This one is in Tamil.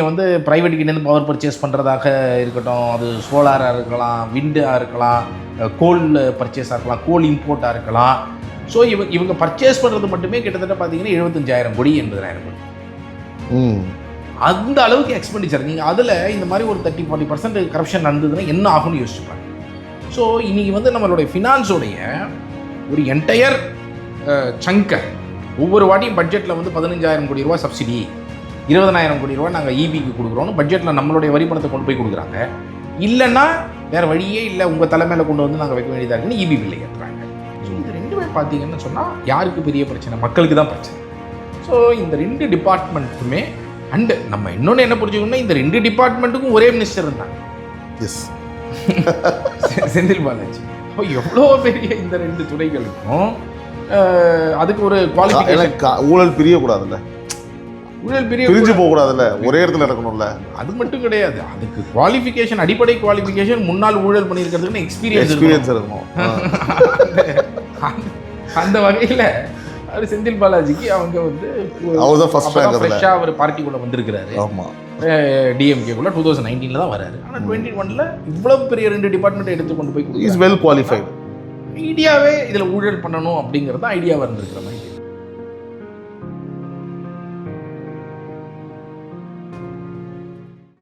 நீங்கள் வந்து ப்ரைவேட்டுக்கிட்டேருந்து பவர் பர்ச்சேஸ் பண்ணுறதாக இருக்கட்டும், அது சோலாராக இருக்கலாம், விண்டாக இருக்கலாம், கோல் பர்ச்சேஸாக இருக்கலாம், கோல் இம்போர்ட்டாக இருக்கலாம். ஸோ இவங்க பர்ச்சேஸ் பண்ணுறது மட்டுமே கிட்டத்தட்ட பார்த்தீங்கன்னா 75,000 கோடி 80,000 கோடி. அந்த அளவுக்கு எக்ஸ்பெண்டிச்சர். நீங்கள் அதில் இந்த மாதிரி ஒரு 30-40% கரப்ஷன் நடந்ததுன்னா என்ன ஆகும்னு யோசிச்சுப்பாங்க. ஸோ இன்றைக்கி வந்து நம்மளுடைய ஃபினான்ஸோடைய ஒரு என்டையர் சங்கை ஒவ்வொரு வாட்டியும் பட்ஜெட்டில் வந்து 15,000 கோடி ரூபா சப்சிடி, 20,000 கோடி ரூபா நாங்கள் இபிக்கு கொடுக்குறோன்னு பட்ஜெட்டில் நம்மளுடைய வரி பணத்தை கொண்டு போய் கொடுக்குறாங்க. இல்லைன்னா வேறு வழியே இல்லை, உங்கள் தலைமையில் கொண்டு வந்து நாங்கள் வைக்க வேண்டியதாக இருக்குன்னு இபி பில்லை ஏற்றுறாங்க. ஸோ இது ரெண்டுமே பார்த்தீங்கன்னு சொன்னால் யாருக்கு பெரிய பிரச்சனை? மக்களுக்கு தான் பிரச்சனை. ஸோ இந்த 2 டிபார்ட்மெண்ட்டுமே அண்டு நம்ம இன்னொன்று என்ன புரிஞ்சுக்கணும்னா இந்த 2 டிபார்ட்மெண்ட்டுக்கும் ஒரே மினிஸ்டர் இருந்தாங்க. எஸ், செந்தில் பாலாஜி. அப்போ எவ்வளோ பெரிய இந்த 2 துறைகளுக்கும் அதுக்கு ஒரு குவாலிஃபிகேஷன். ஊழல் பிரியக்கூடாதுல்ல, ஊழல் பிரிஞ்சு போகக்கூடாதுல்ல, ஒரே இடத்துல நடக்கணும்ல. அது மட்டும் கிடையாது, அதுக்கு குவாலிஃபிகேஷன், அடிப்படை குவாலிஃபிகேஷன் முன்னாள் ஊழல் பண்ணியிருக்கிறதுக்குன்னு எக்ஸ்பீரியன்ஸ் இருக்கணும். அந்த வகையில் அவர் செந்தில் பாலாஜிக்கு அவங்க வந்து அவர் தான் ஃப்ரெஷ்ஷாக அவர் பார்ட்டிக்குள்ளே வந்திருக்கிறாரு. ஆமாம், டிஎம்கேக்குள்ள 2019 தான் வராரு. ஆனால் 2021 இவ்வளவு பெரிய 2 டிபார்ட்மெண்ட்டை எடுத்து கொண்டு போய் இஸ் வெல் குவாலிஃபைடு. ஐடியாவே இதில் ஊழல் பண்ணணும் அப்படிங்கிறது தான் ஐடியாவாக இருந்திருக்கிற மாதிரி.